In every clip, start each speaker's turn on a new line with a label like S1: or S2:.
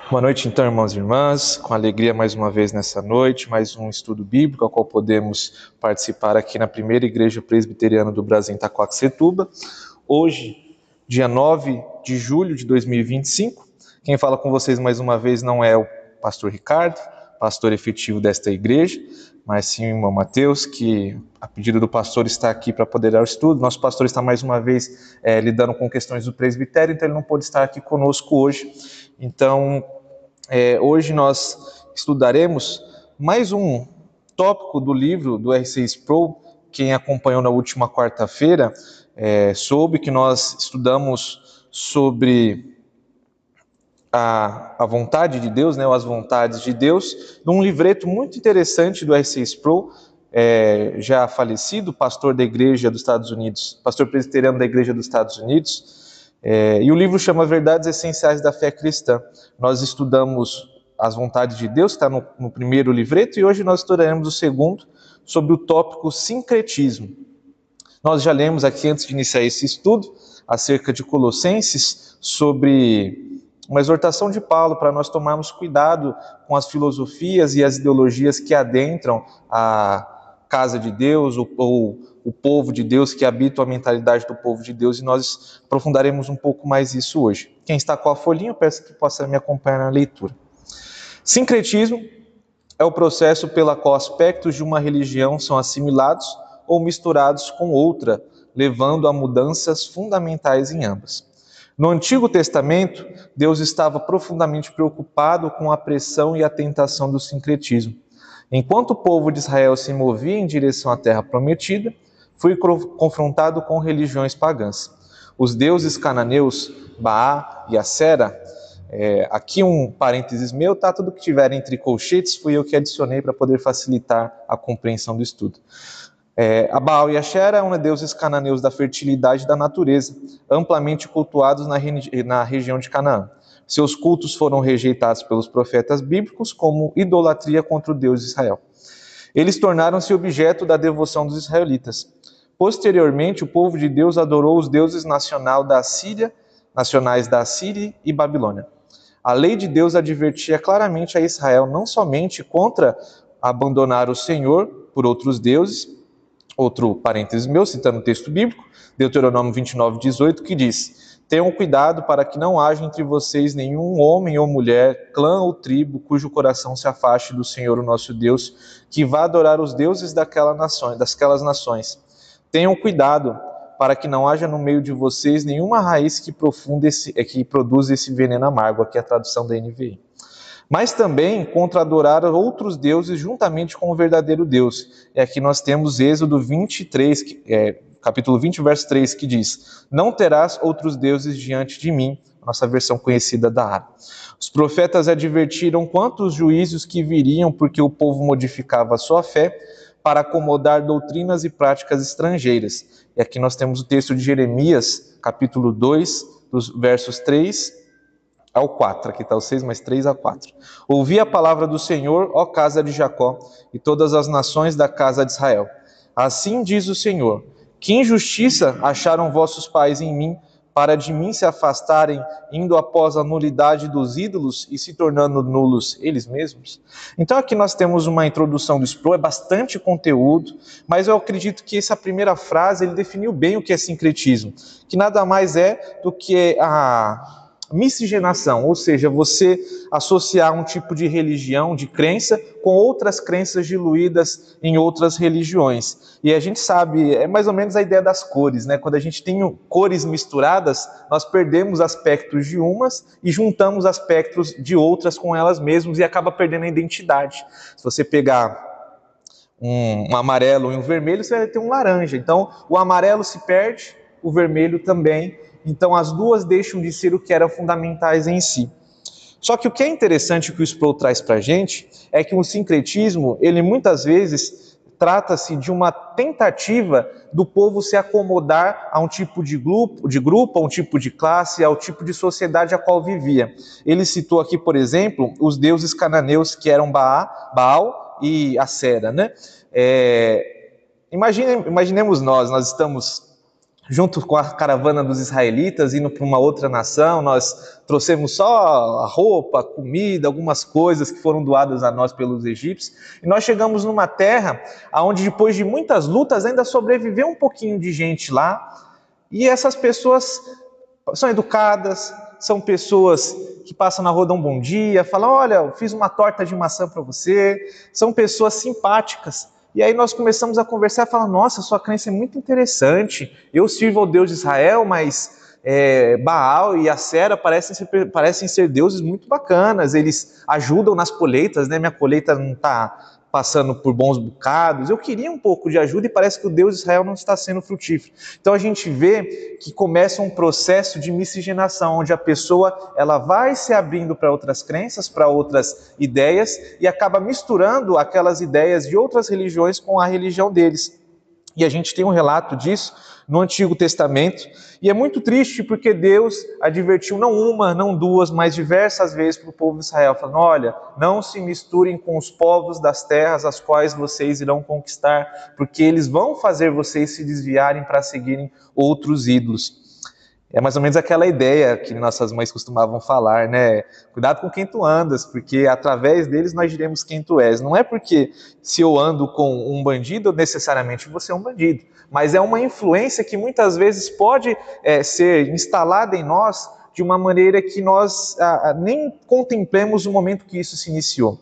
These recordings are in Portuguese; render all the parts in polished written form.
S1: Boa noite, então, irmãos e irmãs. Com alegria, mais uma vez nessa noite, mais um estudo bíblico, ao qual podemos participar aqui na primeira Igreja Presbiteriana do Brasil, em Itacoaxetuba. Hoje, dia 9 de julho de 2025. Quem fala com vocês mais uma vez não é o pastor Ricardo, pastor efetivo desta igreja, mas sim o irmão Mateus, que, a pedido do pastor, está aqui para poder dar o estudo. Nosso pastor está mais uma vez lidando com questões do presbitério, então ele não pôde estar aqui conosco hoje. Então, hoje nós estudaremos mais um tópico do livro do R6 Sproul. Quem acompanhou na última quarta-feira soube que nós estudamos sobre a vontade de Deus, né, ou as vontades de Deus, num livreto muito interessante do R6 Sproul, já falecido, pastor da igreja dos Estados Unidos, pastor presbiteriano da igreja dos Estados Unidos. E o livro chama Verdades Essenciais da Fé Cristã. Nós estudamos as vontades de Deus, que está no primeiro livreto, e hoje nós estudaremos o segundo, sobre o tópico sincretismo. Nós já lemos aqui, antes de iniciar esse estudo, acerca de Colossenses, sobre uma exortação de Paulo para nós tomarmos cuidado com as filosofias e as ideologias que adentram a casa de Deus, ou o povo de Deus, que habita a mentalidade do povo de Deus, e nós aprofundaremos um pouco mais isso hoje. Quem está com a folhinha, eu peço que possa me acompanhar na leitura. Sincretismo é o processo pela qual aspectos de uma religião são assimilados ou misturados com outra, levando a mudanças fundamentais em ambas. No Antigo Testamento, Deus estava profundamente preocupado com a pressão e a tentação do sincretismo. Enquanto o povo de Israel se movia em direção à terra prometida, foi confrontado com religiões pagãs. Os deuses cananeus, Baá e Acera, aqui um parênteses meu, tá? Tudo que tiver entre colchetes fui eu que adicionei para poder facilitar a compreensão do estudo. A Baal e Axera eram deuses cananeus da fertilidade e da natureza, amplamente cultuados na região de Canaã. Seus cultos foram rejeitados pelos profetas bíblicos como idolatria contra o Deus de Israel. Eles tornaram-se objeto da devoção dos israelitas. Posteriormente, o povo de Deus adorou os deuses nacionais da Assíria e Babilônia. A lei de Deus advertia claramente a Israel não somente contra abandonar o Senhor por outros deuses. Outro parênteses meu, citando o texto bíblico, Deuteronômio 29:18, que diz: tenham cuidado para que não haja entre vocês nenhum homem ou mulher, clã ou tribo, cujo coração se afaste do Senhor, o nosso Deus, que vá adorar os deuses daquelas nações. Tenham cuidado para que não haja no meio de vocês nenhuma raiz que produza esse veneno amargo, aqui é a tradução da NVI. Mas também contra adorar outros deuses juntamente com o verdadeiro Deus. E aqui nós temos Êxodo 23, capítulo 20, verso 3, que diz: não terás outros deuses diante de mim, nossa versão conhecida da Ara. Os profetas advertiram quanto os juízos que viriam porque o povo modificava a sua fé para acomodar doutrinas e práticas estrangeiras. E aqui nós temos o texto de Jeremias, capítulo 2, dos versos 3 ao 4, aqui está o 6 mais 3 a 4. Ouvi a palavra do Senhor, ó casa de Jacó, e todas as nações da casa de Israel. Assim diz o Senhor: que injustiça acharam vossos pais em mim, para de mim se afastarem, indo após a nulidade dos ídolos e se tornando nulos eles mesmos? Então aqui nós temos uma introdução do Sproul, é bastante conteúdo, mas eu acredito que essa primeira frase, ele definiu bem o que é sincretismo, que nada mais é do que a miscigenação, ou seja, você associar um tipo de religião, de crença, com outras crenças diluídas em outras religiões. E a gente sabe, é mais ou menos a ideia das cores, né? Quando a gente tem cores misturadas, nós perdemos aspectos de umas e juntamos aspectos de outras com elas mesmas e acaba perdendo a identidade. Se você pegar um amarelo e um vermelho, você vai ter um laranja. Então, o amarelo se perde, o vermelho também. Então, as duas deixam de ser o que eram fundamentais em si. Só que o que é interessante que o Sproul traz para a gente é que o sincretismo, ele muitas vezes trata-se de uma tentativa do povo se acomodar a um tipo de grupo, a um tipo de classe, ao tipo de sociedade a qual vivia. Ele citou aqui, por exemplo, os deuses cananeus que eram Baal e Acera, né? Imaginemos nós estamos junto com a caravana dos israelitas, indo para uma outra nação, nós trouxemos só a roupa, a comida, algumas coisas que foram doadas a nós pelos egípcios, e nós chegamos numa terra onde, depois de muitas lutas, ainda sobreviveu um pouquinho de gente lá, e essas pessoas são educadas, são pessoas que passam na rua, dão um bom dia, falam, olha, eu fiz uma torta de maçã para você, são pessoas simpáticas. E aí nós começamos a conversar e falar, nossa, sua crença é muito interessante, eu sirvo ao Deus de Israel, mas Baal e Acera parecem ser deuses muito bacanas, eles ajudam nas colheitas, né? Minha colheita não está passando por bons bocados, eu queria um pouco de ajuda e parece que o Deus de Israel não está sendo frutífero. Então a gente vê que começa um processo de miscigenação, onde a pessoa ela vai se abrindo para outras crenças, para outras ideias, e acaba misturando aquelas ideias de outras religiões com a religião deles. E a gente tem um relato disso no Antigo Testamento, e é muito triste porque Deus advertiu não uma, não duas, mas diversas vezes para o povo de Israel, falando, olha, não se misturem com os povos das terras as quais vocês irão conquistar, porque eles vão fazer vocês se desviarem para seguirem outros ídolos. É mais ou menos aquela ideia que nossas mães costumavam falar, né? Cuidado com quem tu andas, porque através deles nós diremos quem tu és. Não é porque se eu ando com um bandido, necessariamente você é um bandido, mas é uma influência que muitas vezes pode ser instalada em nós de uma maneira que nós nem contemplemos o momento que isso se iniciou.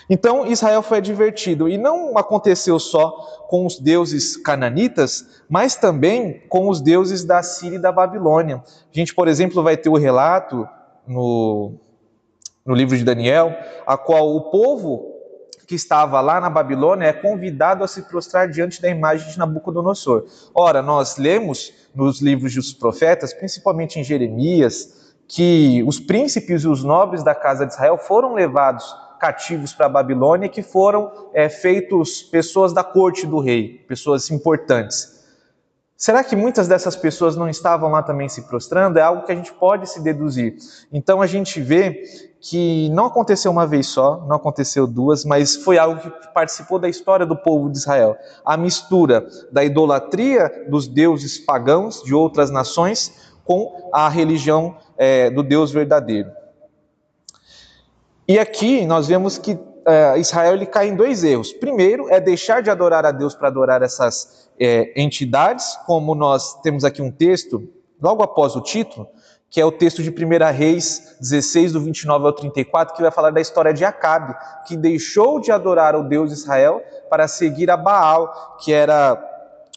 S1: Então Israel foi advertido, e não aconteceu só com os deuses cananitas, mas também com os deuses da Síria e da Babilônia. A gente, por exemplo, vai ter o relato no livro de Daniel, a qual o povo que estava lá na Babilônia é convidado a se prostrar diante da imagem de Nabucodonosor. Ora, nós lemos nos livros dos profetas, principalmente em Jeremias, que os príncipes e os nobres da casa de Israel foram levados cativos para a Babilônia, que foram feitos pessoas da corte do rei, pessoas importantes. Será que muitas dessas pessoas não estavam lá também se prostrando? É algo que a gente pode se deduzir. Então a gente vê que não aconteceu uma vez só, não aconteceu duas, mas foi algo que participou da história do povo de Israel. A mistura da idolatria dos deuses pagãos de outras nações com a religião do Deus verdadeiro. E aqui nós vemos que Israel ele cai em dois erros. Primeiro é deixar de adorar a Deus para adorar essas entidades, como nós temos aqui um texto, logo após o título, que é o texto de 1 Reis 16, do 29 ao 34, que vai falar da história de Acabe, que deixou de adorar o Deus de Israel para seguir a Baal, que era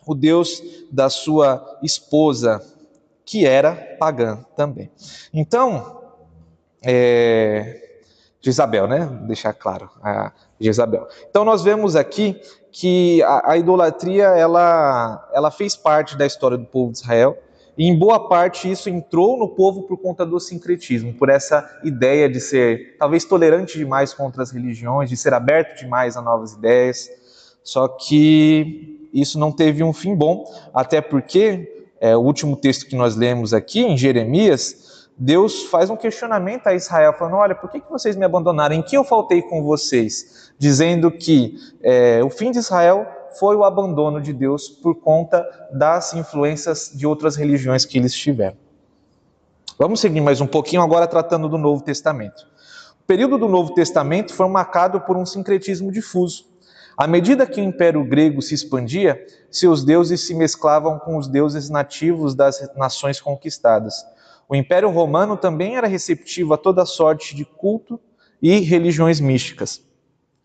S1: o Deus da sua esposa, que era pagã também. Então, Jezabel, né? Vou deixar claro, a Jezabel. Então nós vemos aqui que a idolatria ela fez parte da história do povo de Israel, e em boa parte isso entrou no povo por conta do sincretismo, por essa ideia de ser talvez tolerante demais com outras religiões, de ser aberto demais a novas ideias. Só que isso não teve um fim bom, até porque o último texto que nós lemos aqui, em Jeremias, Deus faz um questionamento a Israel, falando, olha, por que vocês me abandonaram? Em que eu faltei com vocês? Dizendo que o fim de Israel foi o abandono de Deus por conta das influências de outras religiões que eles tiveram. Vamos seguir mais um pouquinho agora tratando do Novo Testamento. O período do Novo Testamento foi marcado por um sincretismo difuso. À medida que o Império Grego se expandia, seus deuses se mesclavam com os deuses nativos das nações conquistadas. O Império Romano também era receptivo a toda sorte de culto e religiões místicas.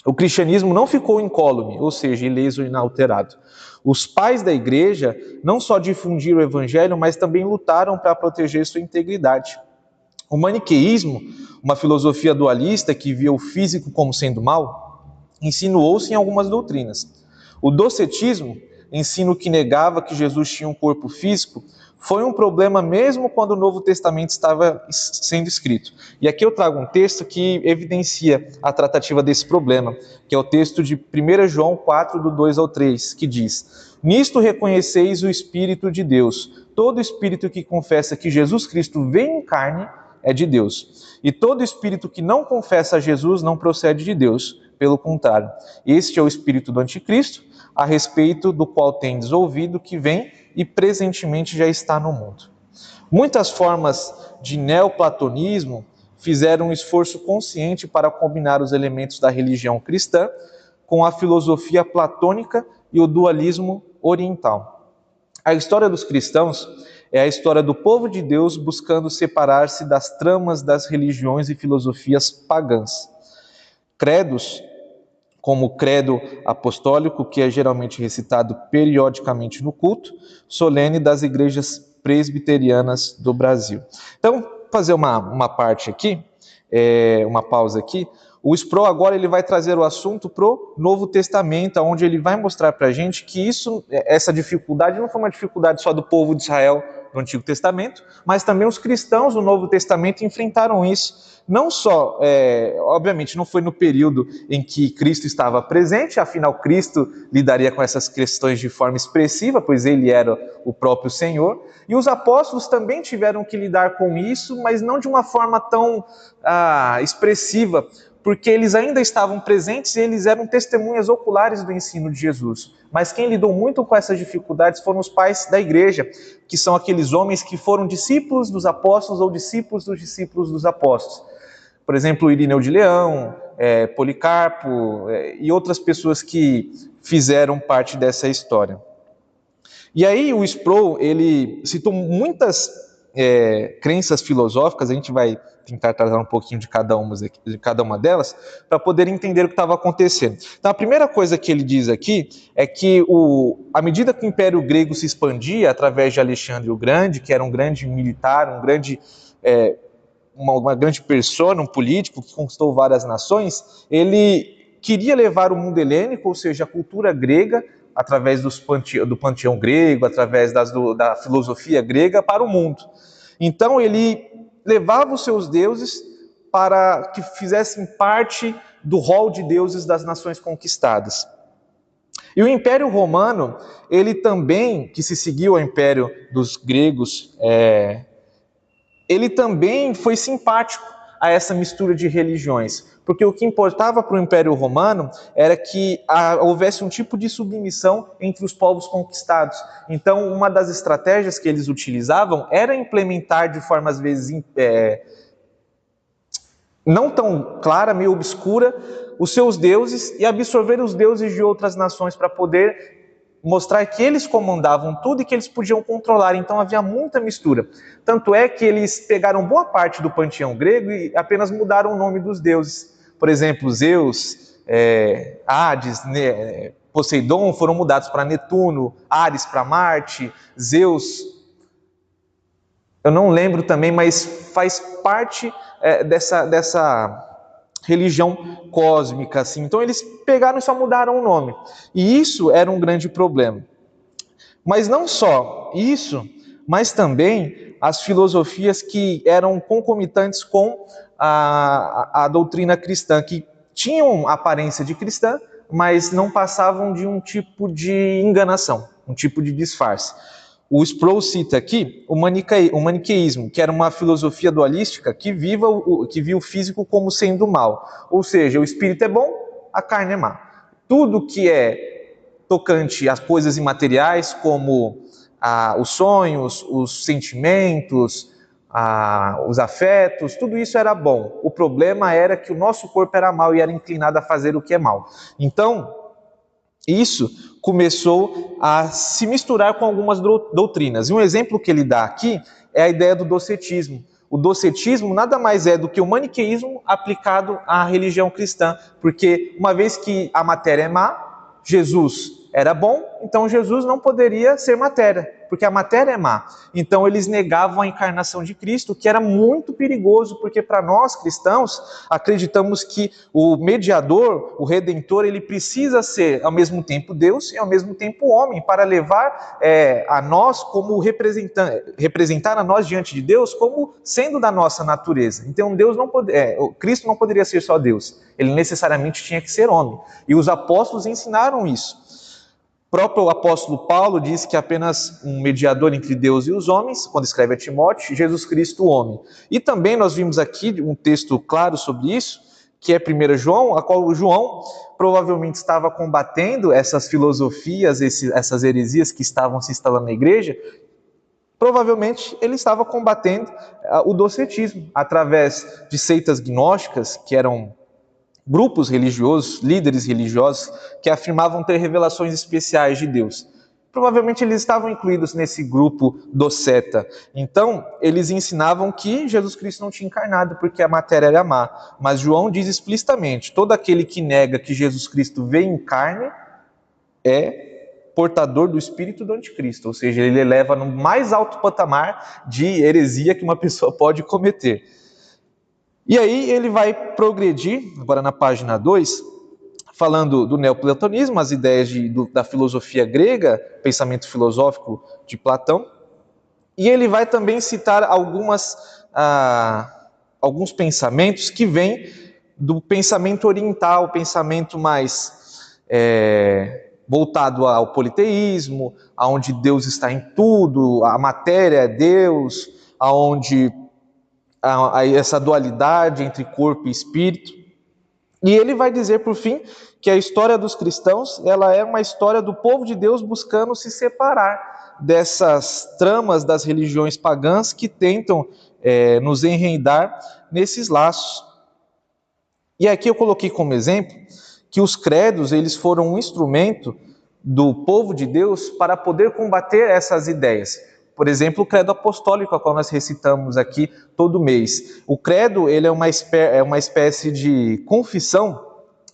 S1: O cristianismo não ficou incólume, ou seja, ileso e inalterado. Os pais da igreja não só difundiram o evangelho, mas também lutaram para proteger sua integridade. O maniqueísmo, uma filosofia dualista que via o físico como sendo mal, insinuou-se em algumas doutrinas. O docetismo, ensino que negava que Jesus tinha um corpo físico, foi um problema mesmo quando o Novo Testamento estava sendo escrito. E aqui eu trago um texto que evidencia a tratativa desse problema, que é o texto de 1 João 4, do 2 ao 3, que diz: nisto reconheceis o Espírito de Deus. Todo espírito que confessa que Jesus Cristo veio em carne é de Deus. E todo espírito que não confessa a Jesus não procede de Deus, Pelo contrário, este é o espírito do anticristo, a respeito do qual tendes ouvido que vem e presentemente já está no mundo. Muitas formas de neoplatonismo fizeram um esforço consciente para combinar os elementos da religião cristã com a filosofia platônica e o dualismo oriental. A história dos cristãos é a história do povo de Deus buscando separar-se das tramas das religiões e filosofias pagãs. Credos, como o credo apostólico, que é geralmente recitado periodicamente no culto solene das igrejas presbiterianas do Brasil. Então, fazer uma parte aqui, uma pausa aqui. O Sproul agora ele vai trazer o assunto para o Novo Testamento, onde ele vai mostrar para a gente que essa dificuldade não foi uma dificuldade só do povo de Israel no Antigo Testamento, mas também os cristãos do Novo Testamento enfrentaram isso. Não só, obviamente, não foi no período em que Cristo estava presente, afinal Cristo lidaria com essas questões de forma expressiva, pois ele era o próprio Senhor, e os apóstolos também tiveram que lidar com isso, mas não de uma forma tão expressiva, porque eles ainda estavam presentes e eles eram testemunhas oculares do ensino de Jesus. Mas quem lidou muito com essas dificuldades foram os pais da igreja, que são aqueles homens que foram discípulos dos apóstolos ou discípulos dos apóstolos. Por exemplo, Irineu de Leão, Policarpo e outras pessoas que fizeram parte dessa história. E aí o Sproul, ele citou muitas crenças filosóficas, a gente vai tentar tratar um pouquinho de cada uma delas, para poder entender o que estava acontecendo. Então, a primeira coisa que ele diz aqui é que, à medida que o Império Grego se expandia, através de Alexandre o Grande, que era um grande militar, uma grande persona, um político que conquistou várias nações, ele queria levar o mundo helênico, ou seja, a cultura grega, através do panteão grego, através da filosofia grega, para o mundo. Então, ele levava os seus deuses para que fizessem parte do rol de deuses das nações conquistadas. E o Império Romano, ele também, que se seguiu ao Império dos gregos, ele também foi simpático a essa mistura de religiões, porque o que importava para o Império Romano era que houvesse um tipo de submissão entre os povos conquistados. Então, uma das estratégias que eles utilizavam era implementar de forma, às vezes, não tão clara, meio obscura, os seus deuses e absorver os deuses de outras nações para poder mostrar que eles comandavam tudo e que eles podiam controlar. Então havia muita mistura. Tanto é que eles pegaram boa parte do panteão grego e apenas mudaram o nome dos deuses. Por exemplo, Zeus, Hades, Poseidon foram mudados para Netuno, Ares para Marte, Zeus, eu não lembro também, mas faz parte dessa religião cósmica, assim. Então eles pegaram e só mudaram o nome. E isso era um grande problema. Mas não só isso, mas também as filosofias que eram concomitantes com a doutrina cristã, que tinham aparência de cristã, mas não passavam de um tipo de enganação, um tipo de disfarce. O Sproul cita aqui o maniqueísmo, que era uma filosofia dualística que via o físico como sendo mal. Ou seja, o espírito é bom, a carne é má. Tudo que é tocante às coisas imateriais, como os sonhos, os sentimentos, os afetos, tudo isso era bom. O problema era que o nosso corpo era mau e era inclinado a fazer o que é mal. Então, isso começou a se misturar com algumas doutrinas. E um exemplo que ele dá aqui é a ideia do docetismo. O docetismo nada mais é do que o maniqueísmo aplicado à religião cristã, porque uma vez que a matéria é má, Jesus era bom, então Jesus não poderia ser matéria, porque a matéria é má. Então eles negavam a encarnação de Cristo, que era muito perigoso, porque para nós cristãos, acreditamos que o mediador, o redentor, ele precisa ser ao mesmo tempo Deus e ao mesmo tempo homem, para levar a nós como representar a nós diante de Deus como sendo da nossa natureza. Então Cristo não poderia ser só Deus, ele necessariamente tinha que ser homem. E os apóstolos ensinaram isso. O próprio apóstolo Paulo diz que apenas um mediador entre Deus e os homens, quando escreve a Timóteo, Jesus Cristo, o homem. E também nós vimos aqui um texto claro sobre isso, que é 1 João, a qual o João provavelmente estava combatendo essas filosofias, essas heresias que estavam se instalando na igreja. Provavelmente ele estava combatendo o docetismo através de seitas gnósticas, que eram grupos religiosos, líderes religiosos, que afirmavam ter revelações especiais de Deus. Provavelmente eles estavam incluídos nesse grupo doceta. Então, eles ensinavam que Jesus Cristo não tinha encarnado, porque a matéria era má. Mas João diz explicitamente, todo aquele que nega que Jesus Cristo veio em carne é portador do espírito do anticristo, ou seja, ele eleva no mais alto patamar de heresia que uma pessoa pode cometer. E aí ele vai progredir, agora na página 2, falando do neoplatonismo, as ideias da filosofia grega, pensamento filosófico de Platão, e ele vai também citar alguns pensamentos que vêm do pensamento oriental, pensamento mais voltado ao politeísmo, aonde Deus está em tudo, a matéria é Deus, aonde há essa dualidade entre corpo e espírito. E ele vai dizer, por fim, que a história dos cristãos, ela é uma história do povo de Deus buscando se separar dessas tramas das religiões pagãs que tentam nos enredar nesses laços. E aqui eu coloquei como exemplo que os credos, eles foram um instrumento do povo de Deus para poder combater essas ideias. Por exemplo, o credo apostólico, a qual nós recitamos aqui todo mês. O credo, ele é uma espécie de confissão,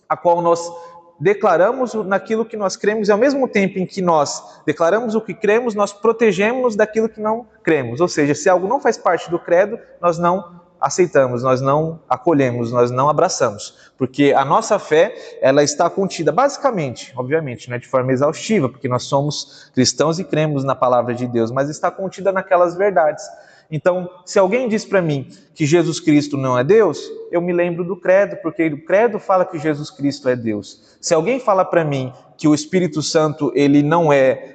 S1: a qual nós declaramos naquilo que nós cremos, e ao mesmo tempo em que nós declaramos o que cremos, nós protegemos daquilo que não cremos. Ou seja, se algo não faz parte do credo, nós não aceitamos, nós não acolhemos, nós não abraçamos, porque a nossa fé, ela está contida basicamente, obviamente, não é de forma exaustiva, porque nós somos cristãos e cremos na palavra de Deus, mas está contida naquelas verdades. Então, se alguém diz para mim que Jesus Cristo não é Deus, eu me lembro do credo, porque o credo fala que Jesus Cristo é Deus. Se alguém fala para mim que o Espírito Santo, ele não é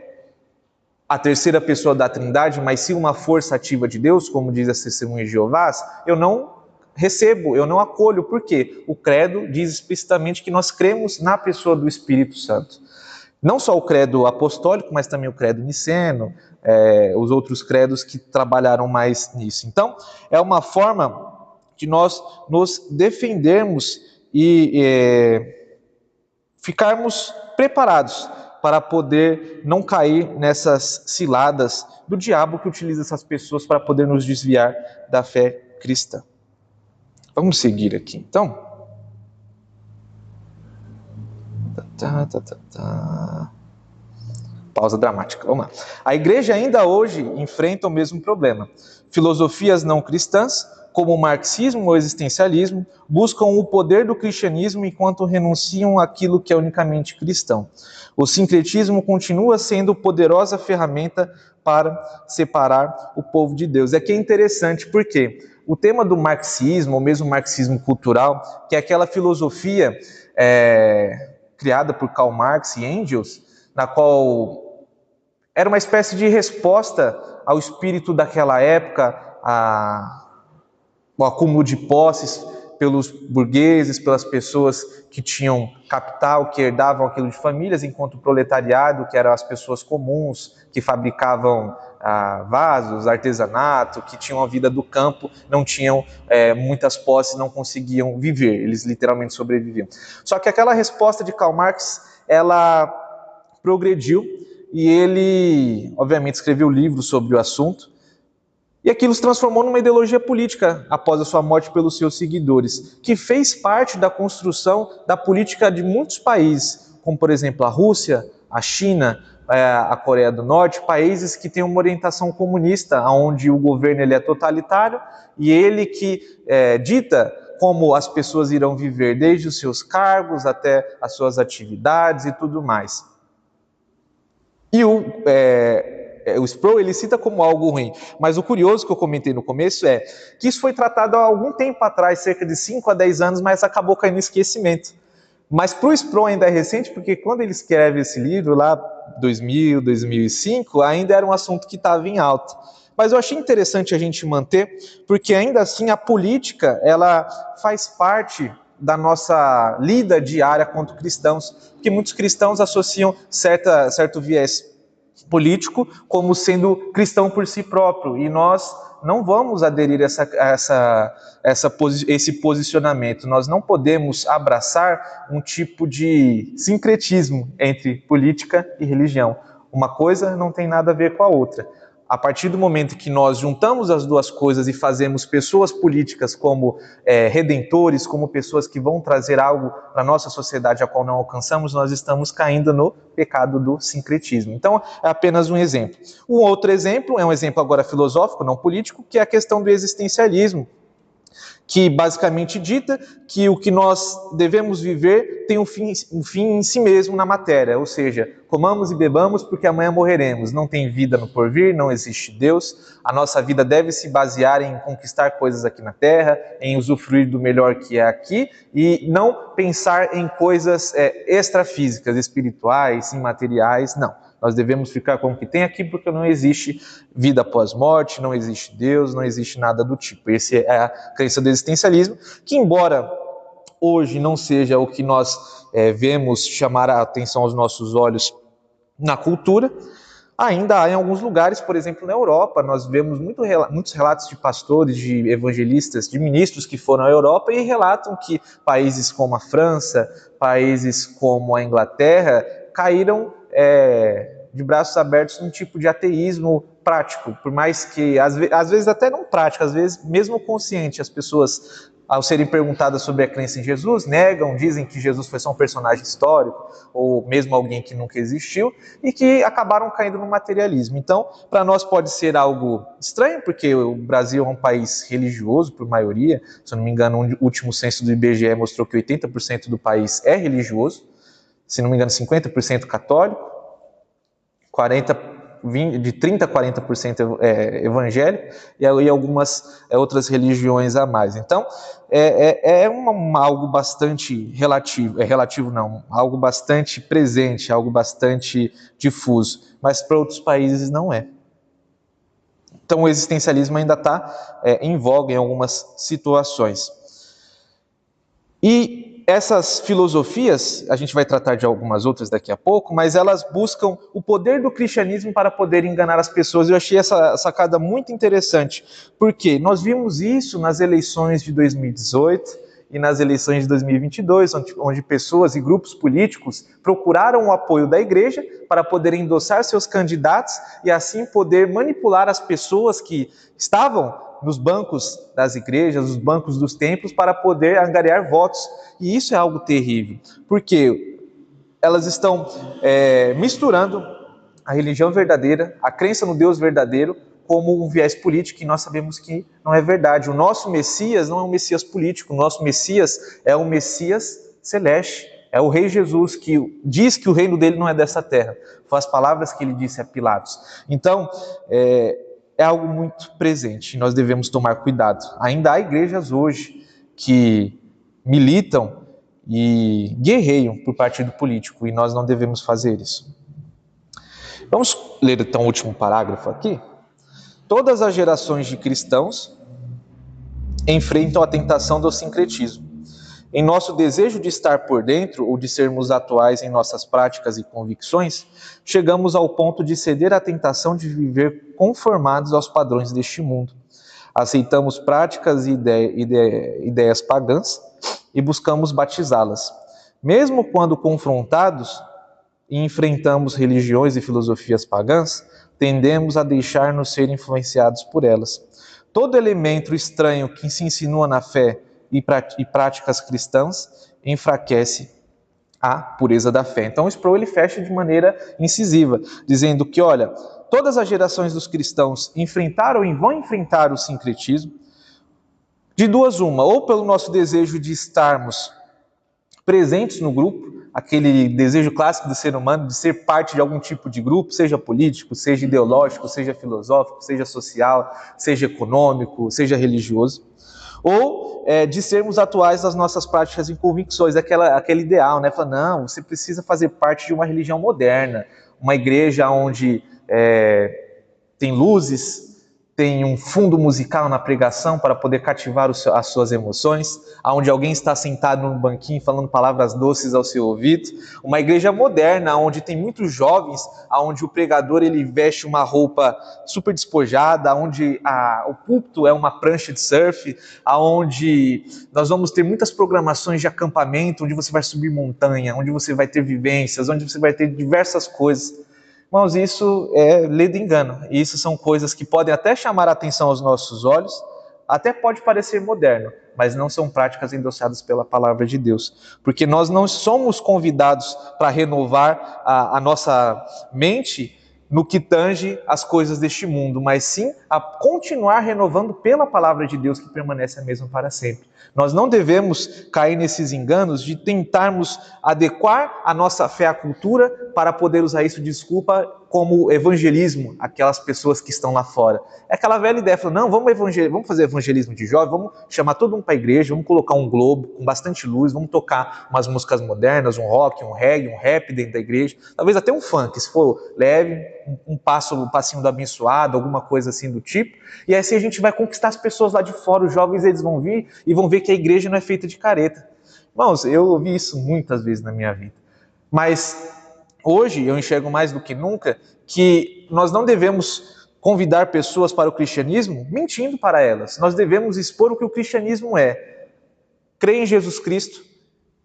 S1: a terceira pessoa da Trindade, mas sim uma força ativa de Deus, como diz a Testemunha de Jeová, eu não recebo, eu não acolho. Por quê? O credo diz explicitamente que nós cremos na pessoa do Espírito Santo. Não só o credo apostólico, mas também o credo niceno, os outros credos que trabalharam mais nisso. Então, é uma forma de nós nos defendermos e ficarmos preparados para poder não cair nessas ciladas do diabo que utiliza essas pessoas para poder nos desviar da fé cristã. Vamos seguir aqui, então. Pausa dramática, vamos lá. A igreja ainda hoje enfrenta o mesmo problema. Filosofias não cristãs, como o marxismo ou o existencialismo, buscam o poder do cristianismo enquanto renunciam àquilo que é unicamente cristão. O sincretismo continua sendo poderosa ferramenta para separar o povo de Deus. Aqui é interessante porque o tema do marxismo, ou mesmo marxismo cultural, que é aquela filosofia criada por Karl Marx e Engels, na qual era uma espécie de resposta ao espírito daquela época, o acúmulo de posses pelos burgueses, pelas pessoas que tinham capital, que herdavam aquilo de famílias, enquanto o proletariado, que eram as pessoas comuns, que fabricavam vasos, artesanato, que tinham a vida do campo, não tinham muitas posses, não conseguiam viver, eles literalmente sobreviviam. Só que aquela resposta de Karl Marx, ela progrediu, e ele, obviamente, escreveu livros sobre o assunto, e aquilo se transformou numa ideologia política após a sua morte pelos seus seguidores, que fez parte da construção da política de muitos países, como, por exemplo, a Rússia, a China, a Coreia do Norte, países que têm uma orientação comunista, onde o governo ele é totalitário e ele que dita como as pessoas irão viver, desde os seus cargos até as suas atividades e tudo mais. E o Sproul, ele cita como algo ruim, mas o curioso que eu comentei no começo é que isso foi tratado há algum tempo atrás, cerca de 5 a 10 anos, mas acabou caindo em esquecimento. Mas para o Sproul ainda é recente, porque quando ele escreve esse livro, lá 2000, 2005, ainda era um assunto que estava em alta. Mas eu achei interessante a gente manter, porque ainda assim a política, ela faz parte da nossa lida diária contra cristãos, porque muitos cristãos associam certo viés político como sendo cristão por si próprio, e nós não vamos aderir a esse posicionamento. Nós não podemos abraçar um tipo de sincretismo entre política e religião. Uma coisa não tem nada a ver com a outra. A partir do momento que nós juntamos as duas coisas e fazemos pessoas políticas como redentores, como pessoas que vão trazer algo para a nossa sociedade a qual não alcançamos, nós estamos caindo no pecado do sincretismo. Então, é apenas um exemplo. Um outro exemplo, é um exemplo agora filosófico, não político, que é a questão do existencialismo, que basicamente dita que o que nós devemos viver tem um fim em si mesmo na matéria, ou seja, comamos e bebamos porque amanhã morreremos, não tem vida no porvir, não existe Deus, a nossa vida deve se basear em conquistar coisas aqui na Terra, em usufruir do melhor que é aqui e não pensar em coisas extrafísicas, espirituais, imateriais, não. Nós devemos ficar com o que tem aqui porque não existe vida após morte, não existe Deus, não existe nada do tipo. Essa é a crença do existencialismo, que embora hoje não seja o que nós vemos chamar a atenção aos nossos olhos na cultura, ainda há em alguns lugares, por exemplo, na Europa, nós vemos muitos relatos de pastores, de evangelistas, de ministros que foram à Europa e relatam que países como a França, países como a Inglaterra, caíram de braços abertos num tipo de ateísmo prático, por mais que, às vezes até não prático, às vezes mesmo consciente, as pessoas, ao serem perguntadas sobre a crença em Jesus, negam, dizem que Jesus foi só um personagem histórico, ou mesmo alguém que nunca existiu, e que acabaram caindo no materialismo. Então, para nós pode ser algo estranho, porque o Brasil é um país religioso, por maioria, se eu não me engano, o último censo do IBGE mostrou que 80% do país é religioso, se não me engano, 50% católico, 30% a 40% evangélico, e aí algumas outras religiões a mais. Então, algo bastante relativo não, algo bastante presente, algo bastante difuso, mas para outros países não é. Então, o existencialismo ainda está em voga em algumas situações. E essas filosofias, a gente vai tratar de algumas outras daqui a pouco, mas elas buscam o poder do cristianismo para poder enganar as pessoas. Eu achei essa sacada muito interessante, porque nós vimos isso nas eleições de 2018 e nas eleições de 2022, onde pessoas e grupos políticos procuraram o apoio da igreja para poder endossar seus candidatos e assim poder manipular as pessoas que estavam nos bancos das igrejas, nos bancos dos templos, para poder angariar votos. E isso é algo terrível, porque elas estão misturando a religião verdadeira, a crença no Deus verdadeiro, como um viés político, e nós sabemos que não é verdade. O nosso Messias não é um Messias político, o nosso Messias é um Messias celeste, é o Rei Jesus, que diz que o reino dele não é dessa terra. Foi as palavras que ele disse a Pilatos. Então, é algo muito presente e nós devemos tomar cuidado. Ainda há igrejas hoje que militam e guerreiam por partido político e nós não devemos fazer isso. Vamos ler então o último parágrafo aqui. Todas as gerações de cristãos enfrentam a tentação do sincretismo. Em nosso desejo de estar por dentro ou de sermos atuais em nossas práticas e convicções, chegamos ao ponto de ceder à tentação de viver conformados aos padrões deste mundo. Aceitamos práticas e ideias pagãs e buscamos batizá-las. Mesmo quando confrontados e enfrentamos religiões e filosofias pagãs, tendemos a deixar-nos ser influenciados por elas. Todo elemento estranho que se insinua na fé e práticas cristãs enfraquece a pureza da fé. Então, o Sproul ele fecha de maneira incisiva, dizendo que, olha, todas as gerações dos cristãos enfrentaram e vão enfrentar o sincretismo, de duas uma, ou pelo nosso desejo de estarmos presentes no grupo, aquele desejo clássico do ser humano de ser parte de algum tipo de grupo, seja político, seja ideológico, seja filosófico, seja social, seja econômico, seja religioso, ou de sermos atuais nas nossas práticas e convicções, aquele ideal, né? Falar, não, você precisa fazer parte de uma religião moderna, uma igreja onde tem luzes, tem um fundo musical na pregação para poder cativar as suas emoções, onde alguém está sentado num banquinho falando palavras doces ao seu ouvido. Uma igreja moderna, onde tem muitos jovens, onde o pregador ele veste uma roupa super despojada, onde o púlpito é uma prancha de surf, onde nós vamos ter muitas programações de acampamento, onde você vai subir montanha, onde você vai ter vivências, onde você vai ter diversas coisas. Irmãos, isso é lei do engano. E isso são coisas que podem até chamar a atenção aos nossos olhos, até pode parecer moderno, mas não são práticas endossadas pela palavra de Deus. Porque nós não somos convidados para renovar a nossa mente no que tange as coisas deste mundo, mas sim a continuar renovando pela palavra de Deus, que permanece a mesma para sempre. Nós não devemos cair nesses enganos de tentarmos adequar a nossa fé à cultura para poder usar isso de desculpa como evangelismo, aquelas pessoas que estão lá fora. É aquela velha ideia, não, vamos fazer evangelismo de jovem, vamos chamar todo mundo para a igreja, vamos colocar um globo com bastante luz, vamos tocar umas músicas modernas, um rock, um reggae, um rap dentro da igreja, talvez até um funk, se for leve, um passinho do abençoado, alguma coisa assim do tipo, e assim a gente vai conquistar as pessoas lá de fora, os jovens eles vão vir e vão ver que a igreja não é feita de careta. Irmãos, eu ouvi isso muitas vezes na minha vida, mas hoje eu enxergo mais do que nunca que nós não devemos convidar pessoas para o cristianismo mentindo para elas. Nós devemos expor o que o cristianismo é. Crê em Jesus Cristo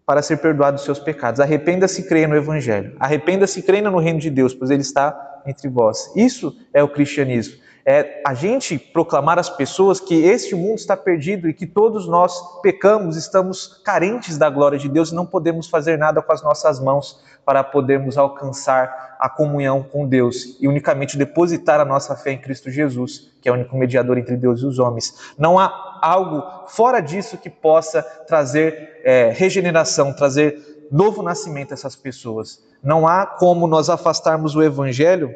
S1: para ser perdoado dos seus pecados. Arrependa-se e creia no Evangelho. Arrependa-se e creia no reino de Deus, pois Ele está entre vós. Isso é o cristianismo. É a gente proclamar às pessoas que este mundo está perdido e que todos nós pecamos, estamos carentes da glória de Deus e não podemos fazer nada com as nossas mãos para podermos alcançar a comunhão com Deus e unicamente depositar a nossa fé em Cristo Jesus, que é o único mediador entre Deus e os homens. Não há algo fora disso que possa trazer regeneração, trazer novo nascimento a essas pessoas. Não há como nós afastarmos o Evangelho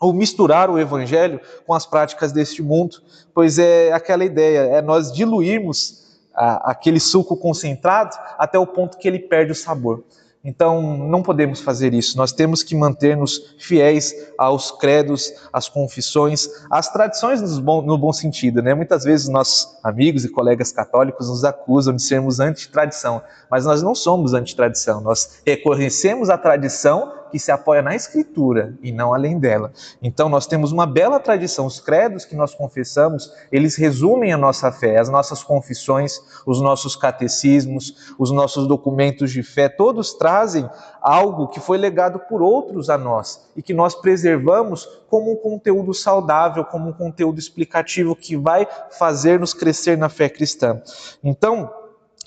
S1: ou misturar o Evangelho com as práticas deste mundo, pois é aquela ideia, é nós diluirmos aquele suco concentrado até o ponto que ele perde o sabor. Então, não podemos fazer isso. Nós temos que manter-nos fiéis aos credos, às confissões, às tradições no bom sentido, né? Muitas vezes nossos amigos e colegas católicos nos acusam de sermos anti-tradição, mas nós não somos anti-tradição. Nós reconhecemos a tradição que se apoia na Escritura e não além dela. Então, nós temos uma bela tradição. Os credos que nós confessamos, eles resumem a nossa fé, as nossas confissões, os nossos catecismos, os nossos documentos de fé, todos trazem algo que foi legado por outros a nós e que nós preservamos como um conteúdo saudável, como um conteúdo explicativo que vai fazer-nos crescer na fé cristã. Então,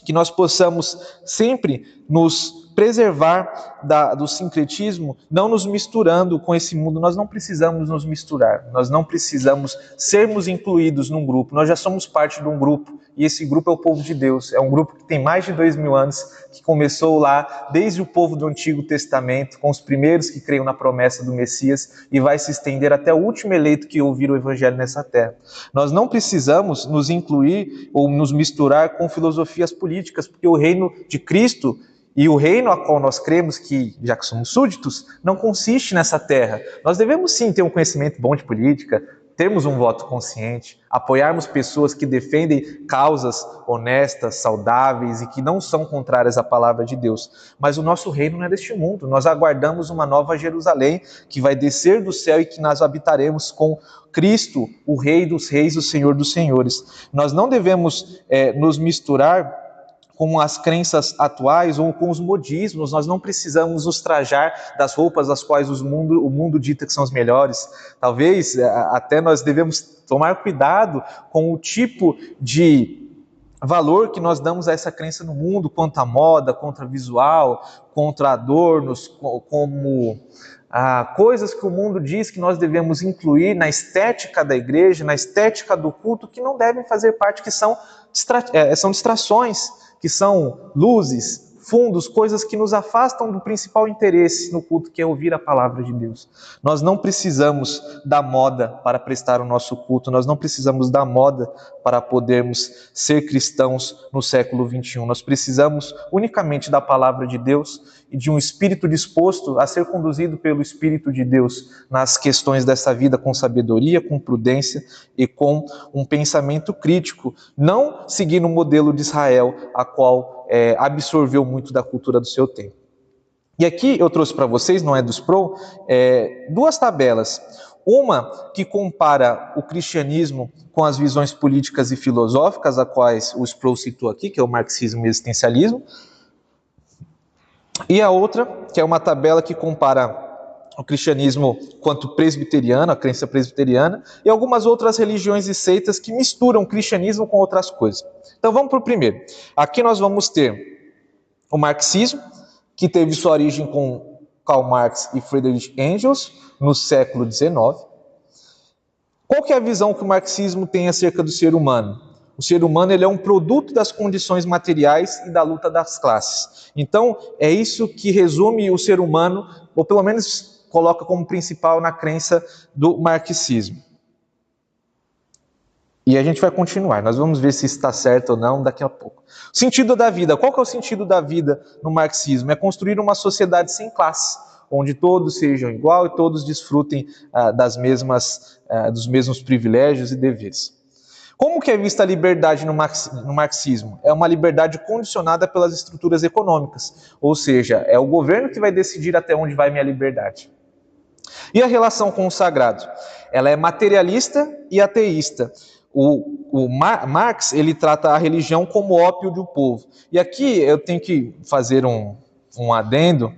S1: que nós possamos sempre nos preservar do sincretismo, não nos misturando com esse mundo. Nós não precisamos nos misturar, nós não precisamos sermos incluídos num grupo, nós já somos parte de um grupo, e esse grupo é o povo de Deus, é um grupo que tem mais de 2000 anos, que começou lá desde o povo do Antigo Testamento, com os primeiros que creiam na promessa do Messias, e vai se estender até o último eleito que ouvir o Evangelho nessa terra. Nós não precisamos nos incluir ou nos misturar com filosofias políticas, porque o reino de Cristo e o reino a qual nós cremos, que já que somos súditos, não consiste nessa terra. Nós devemos sim ter um conhecimento bom de política, termos um voto consciente, apoiarmos pessoas que defendem causas honestas, saudáveis e que não são contrárias à palavra de Deus. Mas o nosso reino não é deste mundo. Nós aguardamos uma nova Jerusalém que vai descer do céu e que nós habitaremos com Cristo, o Rei dos Reis, o Senhor dos Senhores. Nós não devemos nos misturar com as crenças atuais ou com os modismos. Nós não precisamos nos trajar das roupas das quais o mundo dita que são as melhores. Talvez até nós devemos tomar cuidado com o tipo de valor que nós damos a essa crença no mundo, quanto à moda, contra visual, contra adornos, como coisas que o mundo diz que nós devemos incluir na estética da igreja, na estética do culto, que não devem fazer parte, que são distrações, que são luzes, fundos, coisas que nos afastam do principal interesse no culto, que é ouvir a palavra de Deus. Nós não precisamos da moda para prestar o nosso culto, nós não precisamos da moda para podermos ser cristãos no século XXI. Nós precisamos unicamente da palavra de Deus e de um espírito disposto a ser conduzido pelo Espírito de Deus nas questões dessa vida com sabedoria, com prudência e com um pensamento crítico, não seguindo o modelo de Israel, a qual absorveu muito da cultura do seu tempo. E aqui eu trouxe para vocês, não é do Sproul, duas tabelas. Uma que compara o cristianismo com as visões políticas e filosóficas, as quais o Sproul citou aqui, que é o marxismo e o existencialismo. E a outra, que é uma tabela que compara o cristianismo quanto presbiteriano, a crença presbiteriana, e algumas outras religiões e seitas que misturam o cristianismo com outras coisas. Então vamos para o primeiro. Aqui nós vamos ter o marxismo, que teve sua origem com Karl Marx e Friedrich Engels, no século XIX. Qual que é a visão que o marxismo tem acerca do ser humano? O ser humano ele é um produto das condições materiais e da luta das classes. Então, é isso que resume o ser humano, ou pelo menos coloca como principal na crença do marxismo. E a gente vai continuar, nós vamos ver se está certo ou não daqui a pouco. O sentido da vida, qual que é o sentido da vida no marxismo? É construir uma sociedade sem classe, onde todos sejam igual e todos desfrutem dos mesmos privilégios e deveres. Como que é vista a liberdade no marxismo? É uma liberdade condicionada pelas estruturas econômicas, ou seja, é o governo que vai decidir até onde vai minha liberdade. E a relação com o sagrado? Ela é materialista e ateísta. O Marx ele trata a religião como ópio do povo. E aqui eu tenho que fazer um adendo,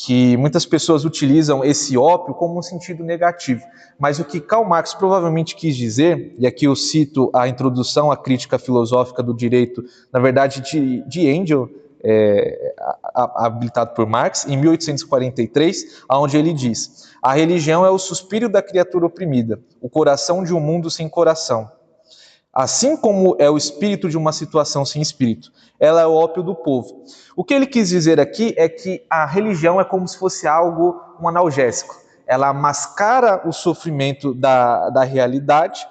S1: que muitas pessoas utilizam esse ópio como um sentido negativo. Mas o que Karl Marx provavelmente quis dizer, e aqui eu cito a introdução à crítica filosófica do direito, na verdade de Engels, habilitado por Marx, em 1843, onde ele diz: a religião é o suspiro da criatura oprimida, o coração de um mundo sem coração. Assim como é o espírito de uma situação sem espírito, ela é o ópio do povo. O que ele quis dizer aqui é que a religião é como se fosse um analgésico. Ela mascara o sofrimento da realidade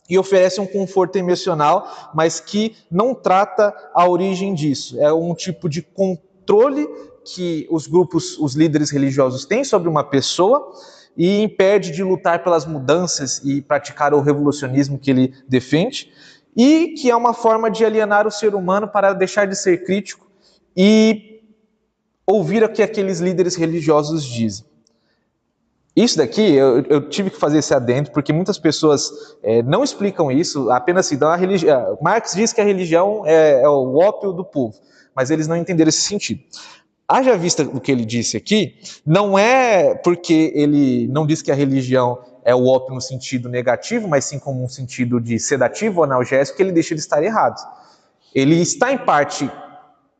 S1: e oferece um conforto emocional, mas que não trata a origem disso. É um tipo de controle que os líderes religiosos têm sobre uma pessoa e impede de lutar pelas mudanças e praticar o revolucionismo que ele defende, e que é uma forma de alienar o ser humano para deixar de ser crítico e ouvir o que aqueles líderes religiosos dizem. Isso daqui, eu tive que fazer esse adendo, porque muitas pessoas não explicam isso, apenas assim, Marx diz que a religião é o ópio do povo, mas eles não entenderam esse sentido. Haja vista o que ele disse aqui, não é porque ele não diz que a religião é o ópio no sentido negativo, mas sim como um sentido de sedativo ou analgésico, que ele deixa de estar errado. Ele está, em parte,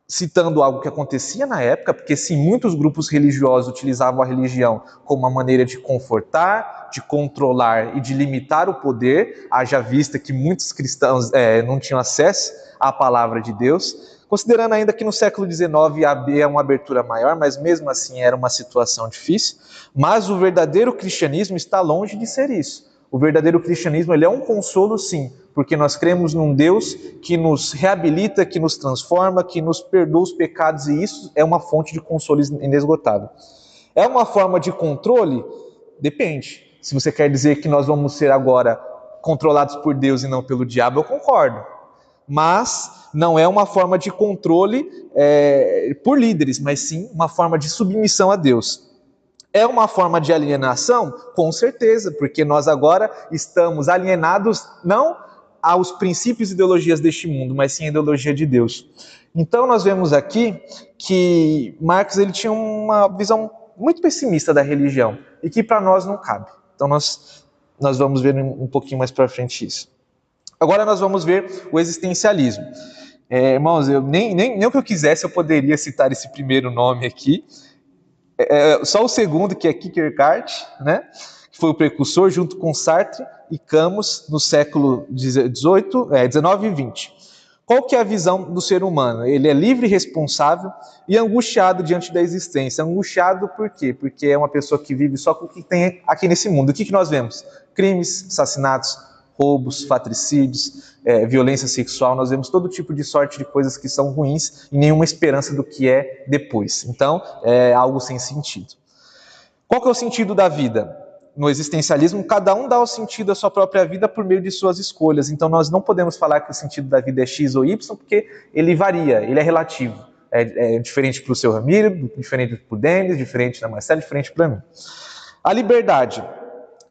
S1: citando algo que acontecia na época, porque sim, muitos grupos religiosos utilizavam a religião como uma maneira de confortar, de controlar e de limitar o poder, haja vista que muitos cristãos não tinham acesso à palavra de Deus, considerando ainda que no século XIX havia uma abertura maior, mas mesmo assim era uma situação difícil. Mas o verdadeiro cristianismo está longe de ser isso. O verdadeiro cristianismo ele é um consolo, sim, porque nós cremos num Deus que nos reabilita, que nos transforma, que nos perdoa os pecados, e isso é uma fonte de consolo inesgotável. É uma forma de controle? Depende. Se você quer dizer que nós vamos ser agora controlados por Deus e não pelo diabo, eu concordo. Mas não é uma forma de controle por líderes, mas sim uma forma de submissão a Deus. É uma forma de alienação? Com certeza, porque nós agora estamos alienados não aos princípios e ideologias deste mundo, mas sim à ideologia de Deus. Então nós vemos aqui que Marx ele tinha uma visão muito pessimista da religião e que para nós não cabe. Então nós vamos ver um pouquinho mais para frente isso. Agora nós vamos ver o existencialismo. Irmãos, nem o que eu quisesse eu poderia citar esse primeiro nome aqui. Só o segundo, que é Kierkegaard, né? Que foi o precursor, junto com Sartre e Camus, no século XIX e XX. Qual que é a visão do ser humano? Ele é livre, responsável e angustiado diante da existência. Angustiado por quê? Porque é uma pessoa que vive só com o que tem aqui nesse mundo. O que nós vemos? Crimes, assassinatos, roubos, fratricídios, violência sexual. Nós vemos todo tipo de sorte de coisas que são ruins e nenhuma esperança do que é depois. Então, é algo sem sentido. Qual que é o sentido da vida? No existencialismo, cada um dá o sentido à sua própria vida por meio de suas escolhas. Então, nós não podemos falar que o sentido da vida é X ou Y, porque ele varia, ele é relativo. É diferente para o seu Ramiro, diferente para o Denis, diferente da Marcela, diferente para mim. A liberdade,